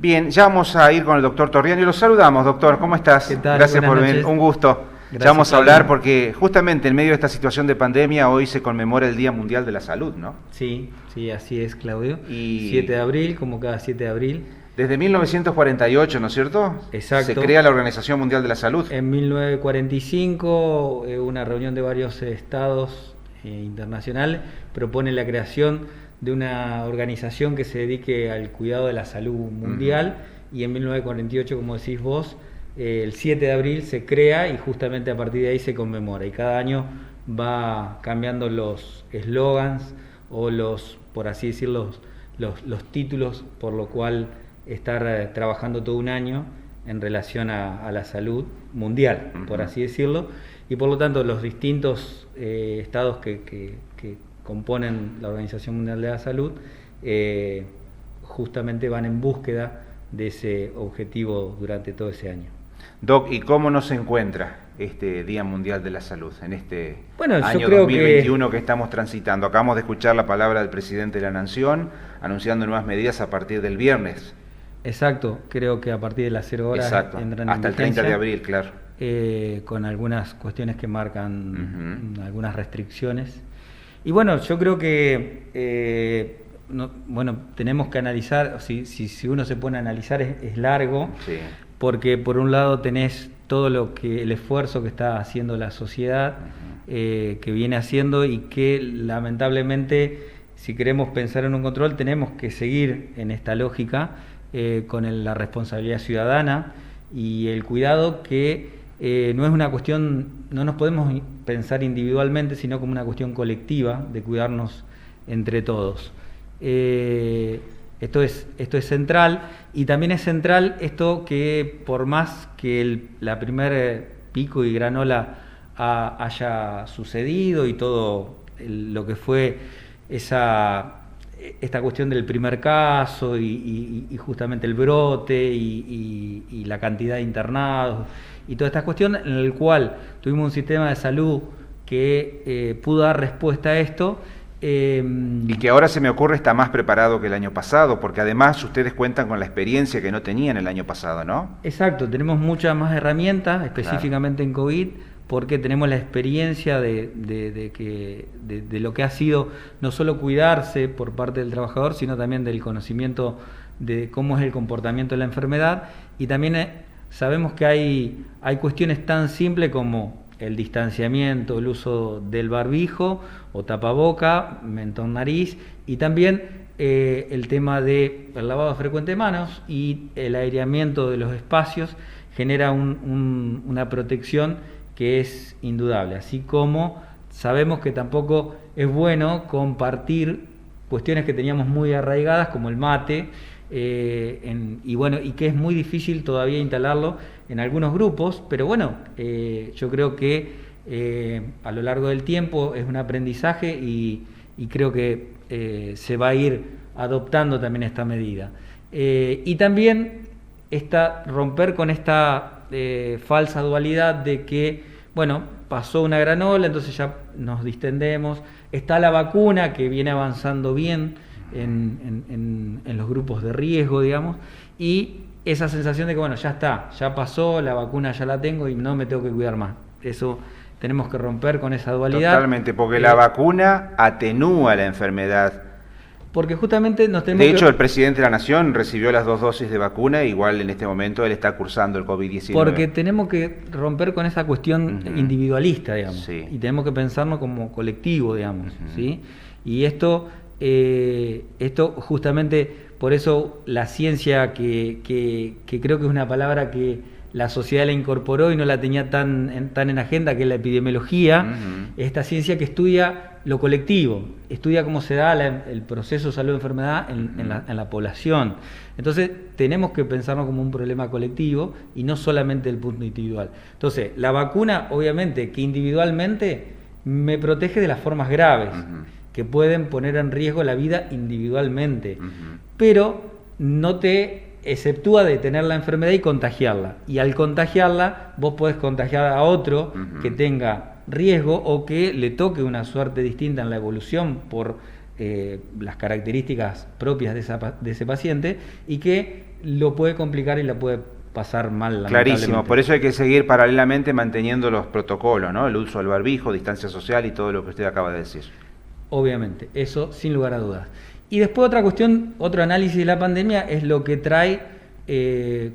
Bien, ya vamos a ir con el doctor Torriani. Lo saludamos, doctor. ¿Cómo estás? ¿Qué tal? Gracias por Buenas venir. noches. Un gusto. Gracias, Ya vamos a hablar Claudio. porque justamente en medio de esta situación de pandemia hoy se conmemora el Día Mundial de la Salud, ¿no? Sí, así es, Claudio. Y 7 de abril, como cada 7 de abril. desde 1948, ¿no es cierto? Exacto. Se crea la Organización Mundial de la Salud. En 1945, una reunión de varios estados internacionales propone la creación de una organización que se dedique al cuidado de la salud mundial. Y en 1948, como decís vos, el 7 de abril se crea y justamente a partir de ahí se conmemora. Y cada año va cambiando los eslogans o los, por así decirlo, los títulos por lo cual estar trabajando todo un año en relación a la salud mundial, por así decirlo, y por lo tanto los distintos estados que componen la Organización Mundial de la Salud justamente van en búsqueda de ese objetivo durante todo ese año. Doc, ¿y cómo nos encuentra este Día Mundial de la Salud en este Yo año creo 2021 que estamos transitando? Acabamos de escuchar la palabra del presidente de la Nación anunciando nuevas medidas a partir del viernes. Exacto, creo que a partir de las 0 horas Exacto, entran hasta en el 30 de vigencia, abril, claro. con algunas cuestiones que marcan algunas restricciones. Y bueno, yo creo que tenemos que analizar, si uno se pone a analizar es largo, Sí. porque por un lado tenés todo el esfuerzo que está haciendo la sociedad, que viene haciendo y que lamentablemente, si queremos pensar en un control, tenemos que seguir en esta lógica con la responsabilidad ciudadana y el cuidado que no es una cuestión, no nos podemos pensar individualmente, sino como una cuestión colectiva de cuidarnos entre todos. Esto es central, y también es central esto que por más que la primer pico y gran ola haya sucedido y todo lo que fue esta cuestión del primer caso y justamente el brote y la cantidad de internados y toda esta cuestión en el cual tuvimos un sistema de salud que pudo dar respuesta a esto. Y que ahora se me ocurre está más preparado que el año pasado, porque además ustedes cuentan con la experiencia que no tenían el año pasado, ¿no? Exacto, tenemos muchas más herramientas, específicamente en COVID, porque tenemos la experiencia de lo que ha sido no solo cuidarse por parte del trabajador, sino también del conocimiento de cómo es el comportamiento de la enfermedad, y también sabemos que hay cuestiones tan simples como el distanciamiento, el uso del barbijo o tapaboca, mentón, nariz, y también el tema del lavado frecuente de manos y el aireamiento de los espacios genera una protección que es indudable, así como sabemos que tampoco es bueno compartir cuestiones que teníamos muy arraigadas como el mate, y que es muy difícil todavía instalarlo en algunos grupos, pero bueno, yo creo que a lo largo del tiempo es un aprendizaje y creo que se va a ir adoptando también esta medida. Y también romper con esta falsa dualidad de que, bueno, pasó una gran ola, entonces ya nos distendemos, está la vacuna que viene avanzando bien en los grupos de riesgo, digamos, y esa sensación de que, bueno, ya está, ya pasó, la vacuna ya la tengo y no me tengo que cuidar más. Eso tenemos que romper con esa dualidad. Totalmente, porque la vacuna atenúa la enfermedad. Porque justamente nos tenemos De hecho, el presidente de la Nación recibió las 2 dosis de vacuna, igual en este momento él está cursando el COVID-19. Porque tenemos que romper con esa cuestión individualista, digamos, y tenemos que pensarnos como colectivo, digamos, ¿sí? Y esto justamente, por eso la ciencia, que creo que es una palabra que la sociedad la incorporó y no la tenía tan en agenda, que es la epidemiología, esta ciencia que estudia lo colectivo, estudia cómo se da el proceso de salud-enfermedad en la población. Entonces tenemos que pensarnos como un problema colectivo y no solamente el punto individual. Entonces, la vacuna, obviamente, que individualmente me protege de las formas graves, que pueden poner en riesgo la vida individualmente, pero no te exceptúa de tener la enfermedad y contagiarla. Y al contagiarla, vos podés contagiar a otro que tenga riesgo o que le toque una suerte distinta en la evolución por las características propias de ese paciente, y que lo puede complicar y la puede pasar mal. Clarísimo, por eso hay que seguir paralelamente manteniendo los protocolos, ¿no? El uso del barbijo, distancia social y todo lo que usted acaba de decir. Obviamente, eso sin lugar a dudas. Y después otra cuestión, otro análisis de la pandemia es lo que trae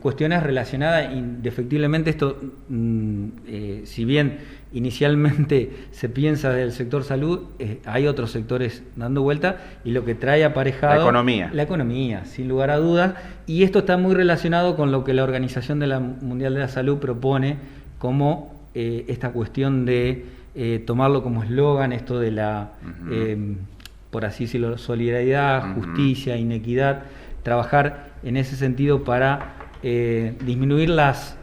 cuestiones relacionadas, indefectiblemente esto, si bien inicialmente se piensa del sector salud, hay otros sectores dando vuelta, y lo que trae aparejado... La economía, sin lugar a dudas, y esto está muy relacionado con lo que la Organización Mundial de la Salud propone como esta cuestión de tomarlo como eslogan, esto de la, por así decirlo, solidaridad, justicia, inequidad, trabajar en ese sentido para disminuir las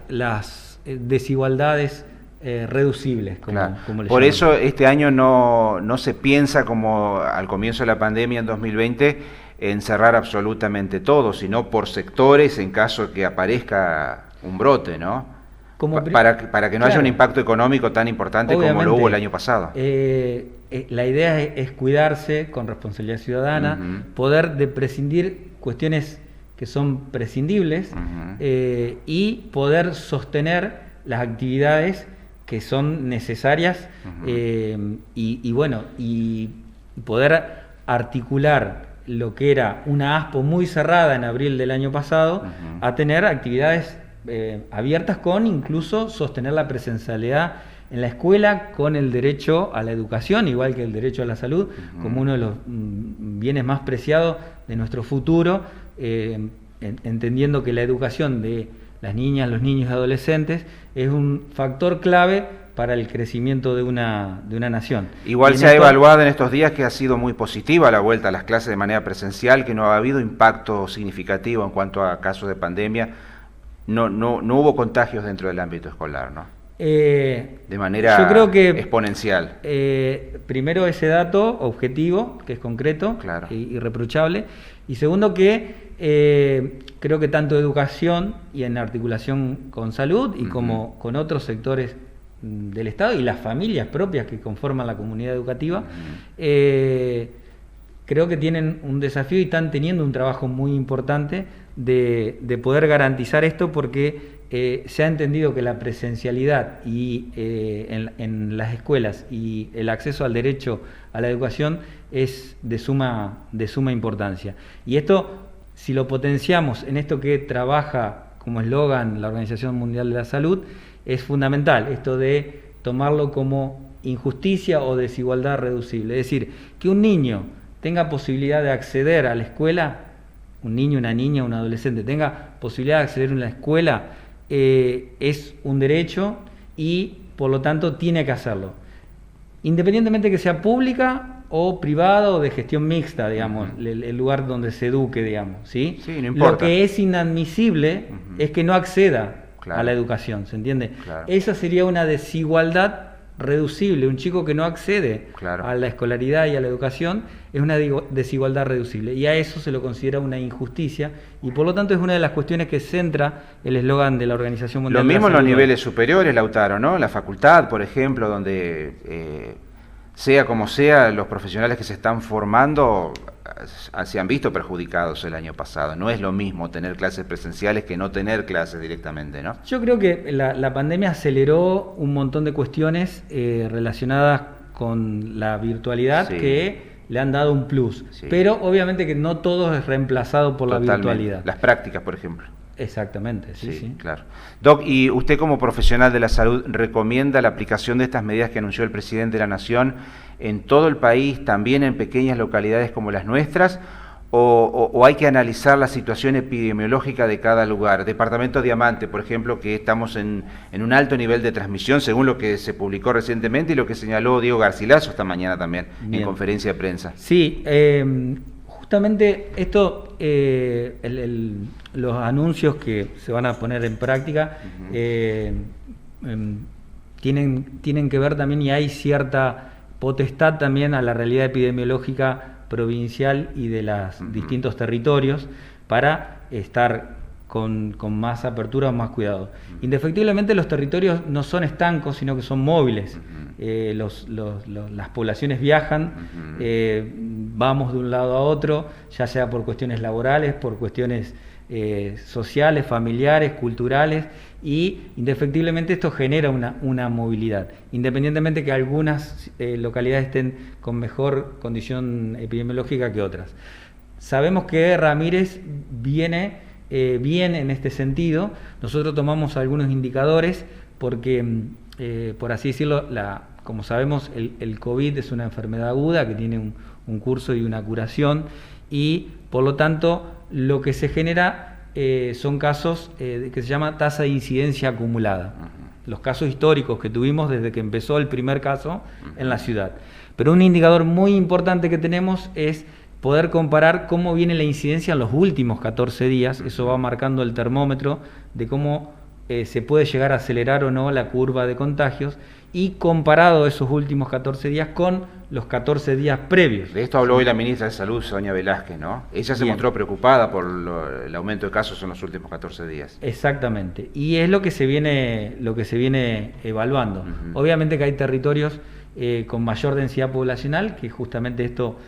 desigualdades reducibles, como le Por llaman. eso este año no se piensa, como al comienzo de la pandemia en 2020, en cerrar absolutamente todo, sino por sectores en caso que aparezca un brote, ¿no? Para que no haya un impacto económico tan importante como lo hubo el año pasado. La idea es cuidarse con responsabilidad ciudadana, poder de prescindir cuestiones que son prescindibles y poder sostener las actividades que son necesarias y poder articular lo que era una ASPO muy cerrada en abril del año pasado a tener actividades abiertas, con incluso sostener la presencialidad en la escuela, con el derecho a la educación, igual que el derecho a la salud, como uno de los bienes más preciados de nuestro futuro, entendiendo que la educación de las niñas, los niños y adolescentes es un factor clave para el crecimiento de una nación. Igual se ha evaluado en estos días que ha sido muy positiva la vuelta a las clases de manera presencial, que no ha habido impacto significativo en cuanto a casos de pandemia. No hubo contagios dentro del ámbito escolar, ¿no? De manera yo creo que, exponencial. Primero, ese dato objetivo, que es concreto, claro, irreprochable, y segundo, que creo que tanto educación y en articulación con salud y como con otros sectores del Estado y las familias propias que conforman la comunidad educativa, creo que tienen un desafío y están teniendo un trabajo muy importante de poder garantizar esto, porque se ha entendido que la presencialidad y en las escuelas y el acceso al derecho a la educación es de suma importancia. Y esto, si lo potenciamos en esto que trabaja como eslogan la Organización Mundial de la Salud, es fundamental, esto de tomarlo como injusticia o desigualdad reducible. Es decir, que un niño tenga posibilidad de acceder a la escuela, un niño, una niña, un adolescente tenga posibilidad de acceder a una escuela, es un derecho y por lo tanto tiene que hacerlo, independientemente que sea pública o privada o de gestión mixta, digamos, el lugar donde se eduque, digamos, ¿sí? Sí, no importa. Lo que es inadmisible es que no acceda a la educación, ¿se entiende? Esa sería una desigualdad reducible. Un chico que no accede a la escolaridad y a la educación es una desigualdad reducible, y a eso se lo considera una injusticia, y por lo tanto es una de las cuestiones que centra el eslogan de la Organización Mundial de la Salud. Lo mismo en los niveles superiores, Lautaro, ¿no? La facultad, por ejemplo, donde sea como sea, los profesionales que se están formando se han visto perjudicados el año pasado. No es lo mismo tener clases presenciales que no tener clases directamente, ¿no? Yo creo que la pandemia aceleró un montón de cuestiones relacionadas con la virtualidad, que le han dado un plus, pero obviamente que no todo es reemplazado por la virtualidad. Las prácticas, por ejemplo. Exactamente, sí. Claro. Doc, ¿y usted como profesional de la salud recomienda la aplicación de estas medidas que anunció el presidente de la Nación en todo el país, también en pequeñas localidades como las nuestras, o hay que analizar la situación epidemiológica de cada lugar? Departamento Diamante, por ejemplo, que estamos en un alto nivel de transmisión, según lo que se publicó recientemente y lo que señaló Diego Garcilaso esta mañana también en conferencia de prensa. Sí, justamente esto, los anuncios que se van a poner en práctica tienen que ver también, y hay cierta potestad también a la realidad epidemiológica provincial y de los distintos territorios para estar con más apertura o más cuidado. Indefectiblemente los territorios no son estancos, sino que son móviles. Las poblaciones viajan, vamos de un lado a otro, ya sea por cuestiones laborales, por cuestiones sociales, familiares, culturales, y indefectiblemente esto genera una movilidad, independientemente que algunas localidades estén con mejor condición epidemiológica que otras. Sabemos que Ramírez viene bien en este sentido. Nosotros tomamos algunos indicadores porque, por así decirlo, como sabemos, el COVID es una enfermedad aguda que tiene un curso y una curación, y por lo tanto lo que se genera son casos que se llama tasa de incidencia acumulada. Los casos históricos que tuvimos desde que empezó el primer caso en la ciudad. Pero un indicador muy importante que tenemos es poder comparar cómo viene la incidencia en los últimos 14 días. Eso va marcando el termómetro de cómo se puede llegar a acelerar o no la curva de contagios, y comparado esos últimos 14 días con los 14 días previos. De esto habló hoy la ministra de Salud, Sonia Velázquez, ¿no? Ella se mostró preocupada por el aumento de casos en los últimos 14 días. Exactamente, y es lo que se viene evaluando. Obviamente que hay territorios con mayor densidad poblacional, que justamente esto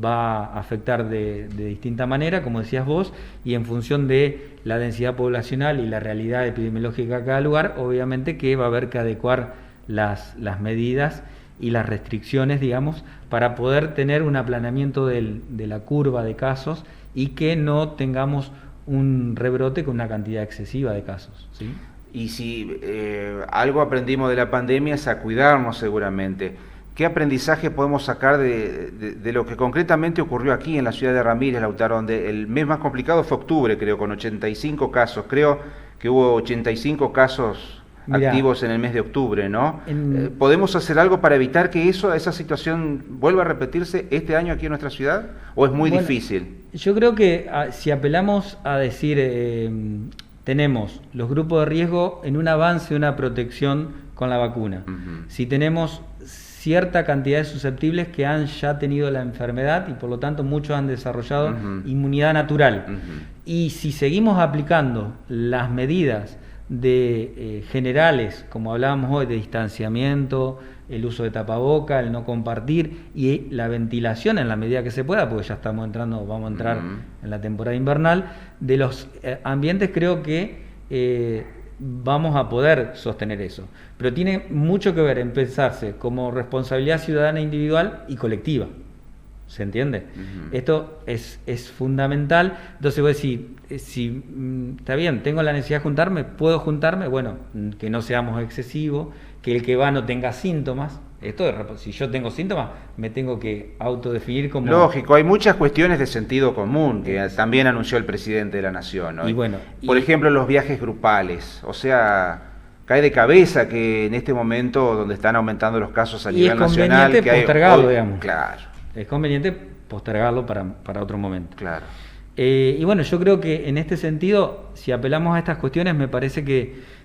va a afectar de distinta manera, como decías vos, y en función de la densidad poblacional y la realidad epidemiológica de cada lugar, obviamente que va a haber que adecuar las medidas y las restricciones, digamos, para poder tener un aplanamiento de la curva de casos y que no tengamos un rebrote con una cantidad excesiva de casos, ¿sí? Y si algo aprendimos de la pandemia es a cuidarnos seguramente. ¿Qué aprendizaje podemos sacar de lo que concretamente ocurrió aquí en la ciudad de Ramírez, Lautaro, donde el mes más complicado fue octubre, creo, con 85 casos? Creo que hubo 85 casos activos en el mes de octubre, ¿no? ¿Podemos hacer algo para evitar que esa situación vuelva a repetirse este año aquí en nuestra ciudad? ¿O es muy difícil? Yo creo que si apelamos a decir, tenemos los grupos de riesgo en un avance, una protección con la vacuna. Si tenemos cierta cantidad de susceptibles que han ya tenido la enfermedad y por lo tanto muchos han desarrollado inmunidad natural. Y si seguimos aplicando las medidas generales, como hablábamos hoy, de distanciamiento, el uso de tapaboca, el no compartir y la ventilación en la medida que se pueda, porque ya vamos a entrar en la temporada invernal, de los ambientes, creo que vamos a poder sostener eso. Pero tiene mucho que ver en pensarse como responsabilidad ciudadana individual y colectiva. ¿Se entiende? Esto es fundamental. Entonces voy a decir, si está bien, tengo la necesidad de juntarme, puedo juntarme, bueno, que no seamos excesivos, que el que va no tenga síntomas. Si yo tengo síntomas, me tengo que autodefinir como... Lógico, hay muchas cuestiones de sentido común que también anunció el presidente de la Nación, ¿no? Y bueno, por ejemplo, los viajes grupales. O sea, cae de cabeza que en este momento donde están aumentando los casos a nivel nacional... Y es conveniente postergarlo, digamos. Claro. Es conveniente postergarlo para otro momento. Claro. Y bueno, yo creo que en este sentido, si apelamos a estas cuestiones, me parece que,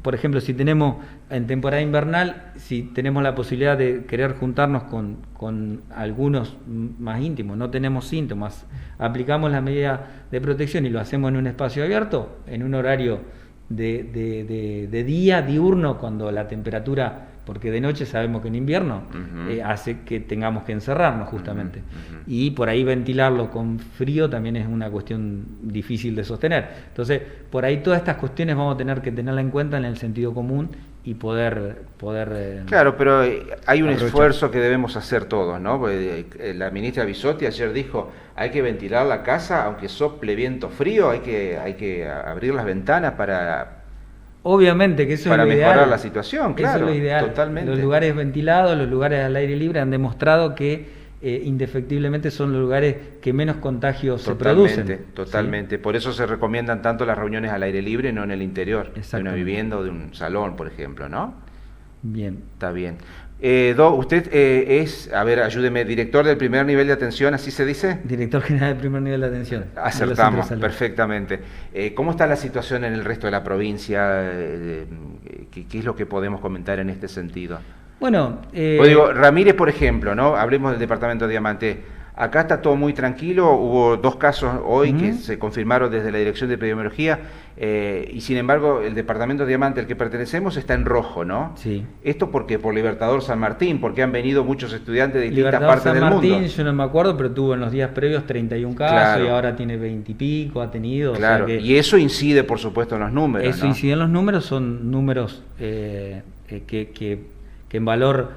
por ejemplo, si tenemos en temporada invernal, si tenemos la posibilidad de querer juntarnos con algunos más íntimos, no tenemos síntomas, aplicamos la medida de protección y lo hacemos en un espacio abierto, en un horario de día diurno, cuando la temperatura, porque de noche sabemos que en invierno hace que tengamos que encerrarnos justamente, y por ahí ventilarlo con frío también es una cuestión difícil de sostener. Entonces, por ahí todas estas cuestiones vamos a tener que tenerla en cuenta en el sentido común y poder claro, pero hay un esfuerzo que debemos hacer todos, ¿no? Porque la ministra Bisotti ayer dijo, hay que ventilar la casa aunque sople viento frío, hay que abrir las ventanas para... Obviamente que eso para es lo mejorar ideal. La situación, claro. Eso es lo ideal. Totalmente. Los lugares ventilados, los lugares al aire libre han demostrado que indefectiblemente son los lugares que menos contagios se producen. Totalmente. ¿Sí? Por eso se recomiendan tanto las reuniones al aire libre, no en el interior, de una vivienda o de un salón, por ejemplo, ¿no? Bien. Está bien. Usted es, a ver, ayúdeme, director del primer nivel de atención, ¿así se dice? Director general del primer nivel de atención. Acertamos, perfectamente. ¿Cómo está la situación en el resto de la provincia? ¿Qué es lo que podemos comentar en este sentido? Bueno, digo, Ramírez, por ejemplo, ¿no? Hablemos del departamento de Diamante. Acá está todo muy tranquilo, hubo 2 casos hoy que se confirmaron desde la Dirección de Epidemiología, y sin embargo el departamento de Diamante al que pertenecemos está en rojo, ¿no? Sí. ¿Esto porque por Libertador San Martín? Porque han venido muchos estudiantes de distintas Libertador partes San del Martín, mundo. yo no me acuerdo, pero tuvo en los días previos 31 casos, Claro. y ahora tiene 20 y pico, ha tenido. Claro, O sea que y eso incide por supuesto en los números, eso ¿no? incide en los números, son números que en valor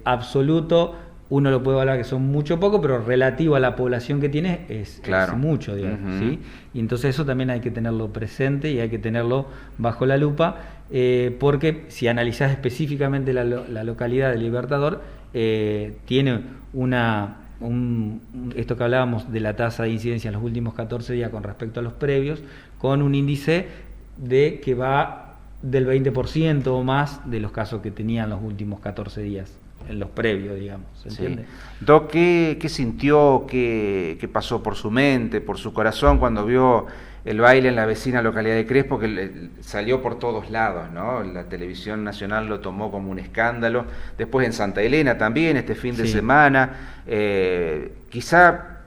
absoluto uno lo puede valorar que son mucho poco, pero relativo a la población que tiene es mucho, digamos, ¿sí? Y entonces eso también hay que tenerlo presente y hay que tenerlo bajo la lupa, porque si analizás específicamente la localidad de Libertador, tiene esto que hablábamos de la tasa de incidencia en los últimos 14 días con respecto a los previos, con un índice de que va del 20% o más de los casos que tenían los últimos 14 días. En los previos, digamos, ¿entiende? Sí. Doc, ¿qué sintió, qué pasó por su mente, por su corazón cuando vio el baile en la vecina localidad de Crespo, que salió por todos lados, ¿no? La televisión nacional lo tomó como un escándalo, después en Santa Elena también, este fin de semana, quizá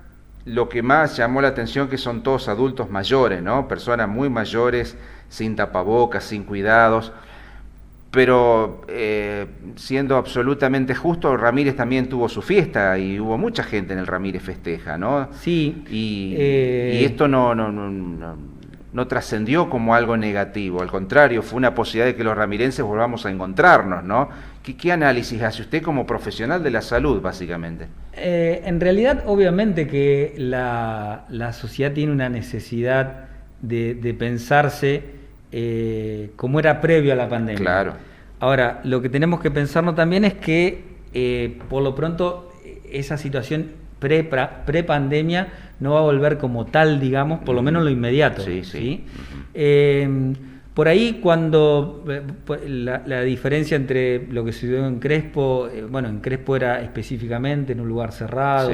lo que más llamó la atención que son todos adultos mayores, ¿no? Personas muy mayores, sin tapabocas, sin cuidados. Pero siendo absolutamente justo, Ramírez también tuvo su fiesta y hubo mucha gente en el Ramírez Festeja, ¿no? Sí. Y esto no trascendió como algo negativo, al contrario, fue una posibilidad de que los ramirenses volvamos a encontrarnos, ¿no? ¿Qué análisis hace usted como profesional de la salud, básicamente? En realidad, obviamente que la sociedad tiene una necesidad de pensarse como era previo a la pandemia. Claro. Ahora, lo que tenemos que pensarnos también es que por lo pronto esa situación pre-pandemia no va a volver como tal, digamos, por lo menos en lo inmediato. ¿sí? Por ahí cuando la diferencia entre lo que sucedió en Crespo, en Crespo era específicamente en un lugar cerrado,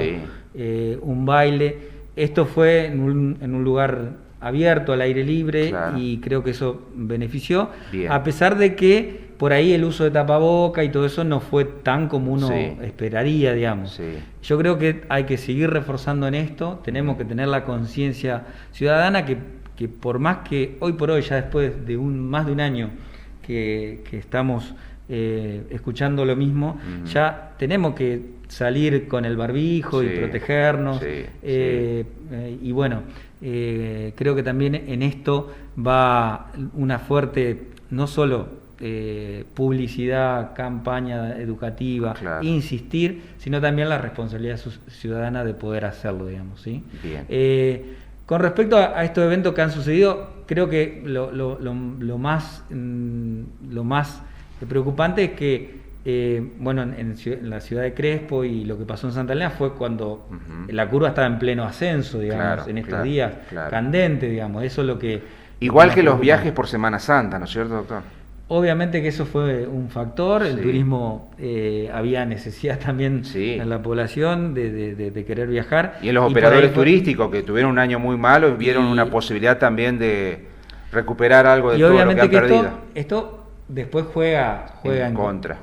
un baile, esto fue en un lugar abierto, al aire libre, y creo que eso benefició, a pesar de que por ahí el uso de tapaboca y todo eso no fue tan como uno esperaría, digamos. Yo creo que hay que seguir reforzando en esto, tenemos que tener la conciencia ciudadana que por más que hoy por hoy, ya después de más de un año que estamos escuchando lo mismo, ya tenemos que salir con el barbijo y protegernos, y bueno, creo que también en esto va una fuerte, no solo publicidad, campaña educativa, insistir, sino también la responsabilidad ciudadana de poder hacerlo, digamos, ¿sí? Con respecto a estos eventos que han sucedido, creo que lo más preocupante es que en la ciudad de Crespo y lo que pasó en Santa Elena fue cuando la curva estaba en pleno ascenso, digamos, en estos días, candente, digamos, eso es lo que... Igual que los viajes por Semana Santa, ¿no es cierto, doctor? Obviamente que eso fue un factor, el turismo, había necesidad también en la población de querer viajar. Y en los operadores turísticos que tuvieron un año muy malo, vieron una posibilidad también de recuperar algo de todo lo que han perdido. Esto después juega en contra.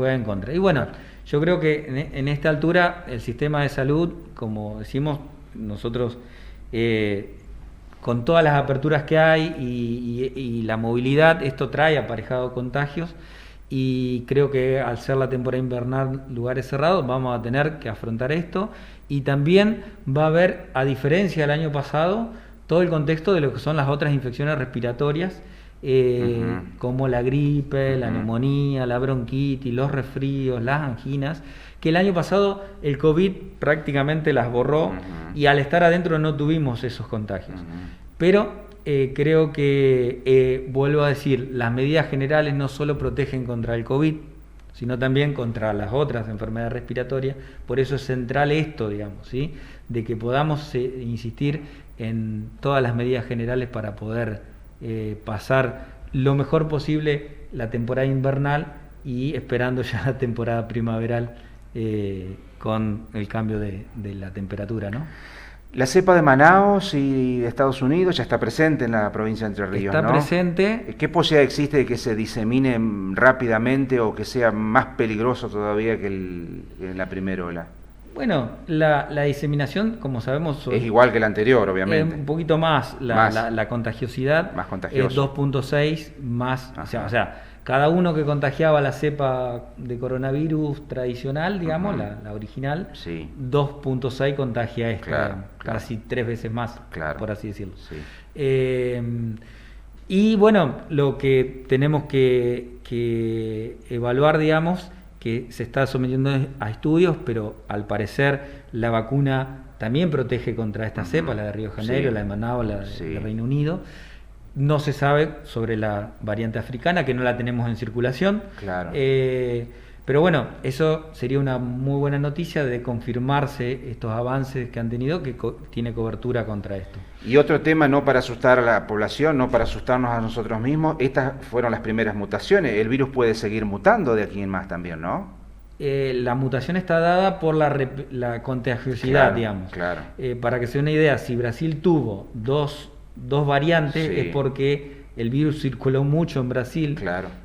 Y bueno, yo creo que en esta altura el sistema de salud, como decimos nosotros, con todas las aperturas que hay y la movilidad, esto trae aparejado contagios, y creo que al ser la temporada invernal lugares cerrados vamos a tener que afrontar esto, y también va a haber, a diferencia del año pasado, todo el contexto de lo que son las otras infecciones respiratorias, como la gripe, la neumonía, la bronquitis, los resfríos, las anginas, que el año pasado el COVID prácticamente las borró, y al estar adentro no tuvimos esos contagios. Pero creo que, vuelvo a decir, las medidas generales no solo protegen contra el COVID, sino también contra las otras enfermedades respiratorias. Por eso es central esto, digamos, ¿sí? De que podamos insistir en todas las medidas generales para poder pasar lo mejor posible la temporada invernal, y esperando ya la temporada primaveral con el cambio de la temperatura, ¿no? La cepa de Manaos y de Estados Unidos ya está presente en la provincia de Entre Ríos, ¿no? Está presente. ¿Qué posibilidad existe de que se disemine rápidamente o que sea más peligroso todavía que en la primera ola? Bueno, la diseminación, como sabemos... Es igual que la anterior, obviamente. Un poquito más. La contagiosidad más contagioso. Es 2.6 más. O sea, cada uno que contagiaba la cepa de coronavirus tradicional, digamos, la original, 2.6 contagia esta, casi 3 veces más, por así decirlo. Sí. Y bueno, lo que tenemos que evaluar, digamos, que se está sometiendo a estudios, pero al parecer la vacuna también protege contra esta cepa, la de Río de Janeiro, la de Manaus, la de Reino Unido. No se sabe sobre la variante africana, que no la tenemos en circulación. Claro. Pero bueno, eso sería una muy buena noticia de confirmarse estos avances que han tenido, que tiene cobertura contra esto. Y otro tema, no para asustar a la población, no para asustarnos a nosotros mismos, estas fueron las primeras mutaciones. El virus puede seguir mutando de aquí en más también, ¿no? La mutación está dada por la contagiosidad, digamos. Claro. Para que se dé una idea, si Brasil tuvo dos variantes, es porque el virus circuló mucho en Brasil,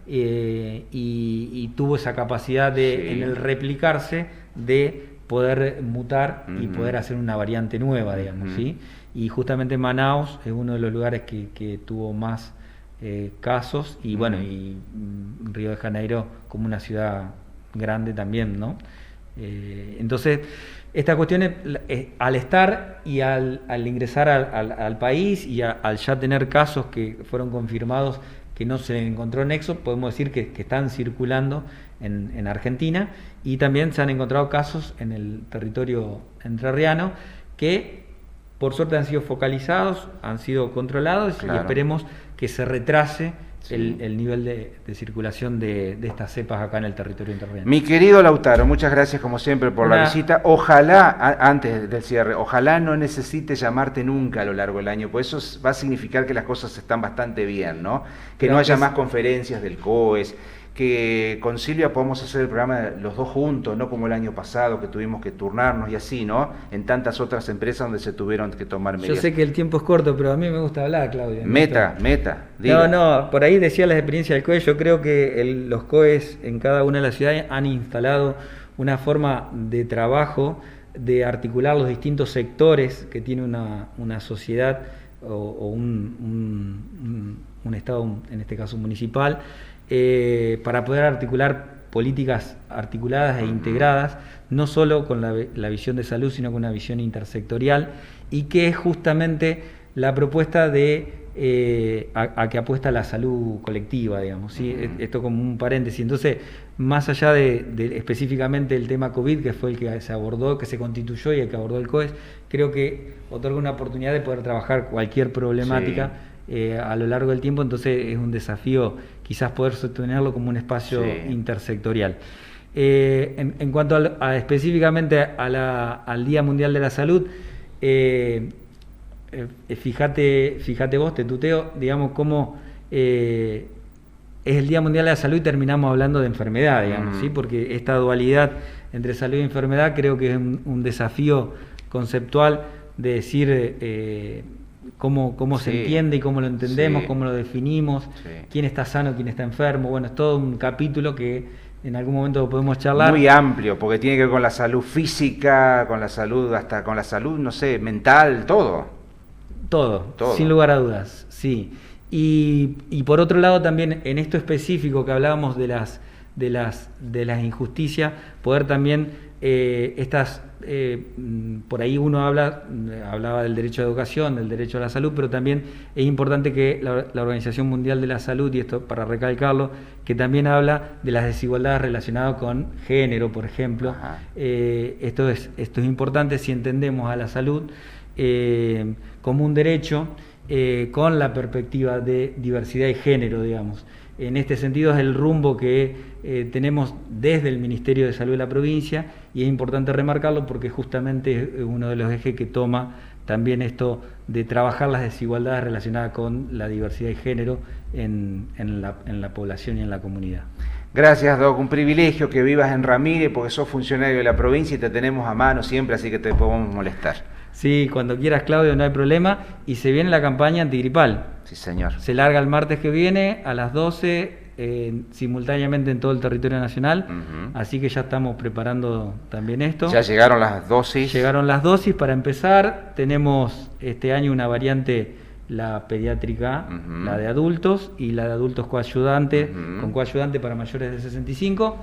y tuvo esa capacidad de, en el replicarse, de poder mutar y poder hacer una variante nueva, digamos, ¿sí? Y justamente Manaus es uno de los lugares que tuvo más casos, y bueno, y Río de Janeiro como una ciudad grande también, ¿no? Entonces, esta cuestión es, al estar y al ingresar al país y al ya tener casos que fueron confirmados que no se encontró nexo, podemos decir que están circulando en Argentina, y también se han encontrado casos en el territorio entrerriano que por suerte han sido focalizados, han sido controlados, y esperemos que se retrase el nivel de circulación de estas cepas acá en el territorio entrerriano. Mi querido Lautaro, muchas gracias como siempre por la visita. Ojalá, antes del cierre, ojalá no necesite llamarte nunca a lo largo del año, pues eso va a significar que las cosas están bastante bien, ¿no? Que no haya más conferencias del COES, que con Silvia podamos hacer el programa los dos juntos, no como el año pasado que tuvimos que turnarnos y así, ¿no? En tantas otras empresas donde se tuvieron que tomar medidas. Yo sé que el tiempo es corto, pero a mí me gusta hablar, Claudio. Meta. Diga. No, por ahí decía las experiencias del COES. Yo creo que los COES en cada una de las ciudades han instalado una forma de trabajo, de articular los distintos sectores que tiene una sociedad o un Estado, en este caso municipal, para poder articular políticas articuladas e integradas, no solo con la visión de salud, sino con una visión intersectorial, y que es justamente la propuesta de a que apuesta la salud colectiva, digamos, ¿sí? Esto como un paréntesis. Entonces, más allá de específicamente el tema COVID, que fue el que se abordó, que se constituyó y el que abordó el COES, creo que otorga una oportunidad de poder trabajar cualquier problemática a lo largo del tiempo. Entonces es un desafío quizás poder sostenerlo como un espacio intersectorial. En cuanto específicamente al Día Mundial de la Salud, fíjate vos, te tuteo, digamos, cómo es el Día Mundial de la Salud y terminamos hablando de enfermedad, digamos, ¿sí? Porque esta dualidad entre salud y enfermedad creo que es un desafío conceptual de decir cómo se entiende y cómo lo entendemos, cómo lo definimos, quién está sano, quién está enfermo. Bueno, es todo un capítulo que en algún momento podemos charlar. Muy amplio, porque tiene que ver con la salud física, con la salud, hasta con la salud, no sé, mental, todo. Todo, sin lugar a dudas, sí. Y por otro lado también en esto específico que hablábamos de las injusticias, poder también por ahí uno hablaba del derecho a la educación, del derecho a la salud, pero también es importante que la Organización Mundial de la Salud, y esto para recalcarlo, que también habla de las desigualdades relacionadas con género, por ejemplo. Esto es importante si entendemos a la salud como un derecho con la perspectiva de diversidad y género, digamos. En este sentido es el rumbo que tenemos desde el Ministerio de Salud de la provincia, y es importante remarcarlo porque justamente es uno de los ejes que toma también esto de trabajar las desigualdades relacionadas con la diversidad y género en la población y en la comunidad. Gracias, Doc. Un privilegio que vivas en Ramírez, porque sos funcionario de la provincia y te tenemos a mano siempre, así que te podemos molestar. Sí, cuando quieras, Claudio, no hay problema. Y se viene la campaña antigripal. Sí, señor. Se larga el martes que viene a las 12 simultáneamente en todo el territorio nacional, así que ya estamos preparando también esto. ¿Ya llegaron las dosis? Llegaron las dosis para empezar. Tenemos este año una variante, la pediátrica, la de adultos, y la de adultos coayudante, con coayudante para mayores de 65.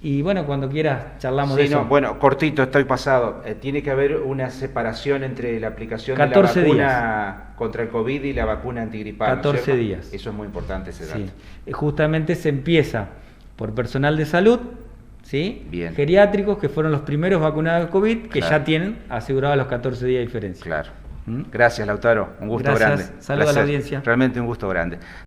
Y bueno, cuando quieras charlamos de eso. No, bueno, cortito, estoy pasado. Tiene que haber una separación entre la aplicación de la 14 vacuna días. contra el COVID y la vacuna antigripal. 14 ¿no? días. Eso es muy importante, ese dato. Sí. Justamente se empieza por personal de salud, ¿sí? Bien. Geriátricos, que fueron los primeros vacunados al COVID, que Claro. ya tienen asegurados los 14 días de diferencia. Claro. Gracias, Lautaro. Un gusto Gracias. grande. Saludos a la Placer. audiencia. Realmente un gusto grande.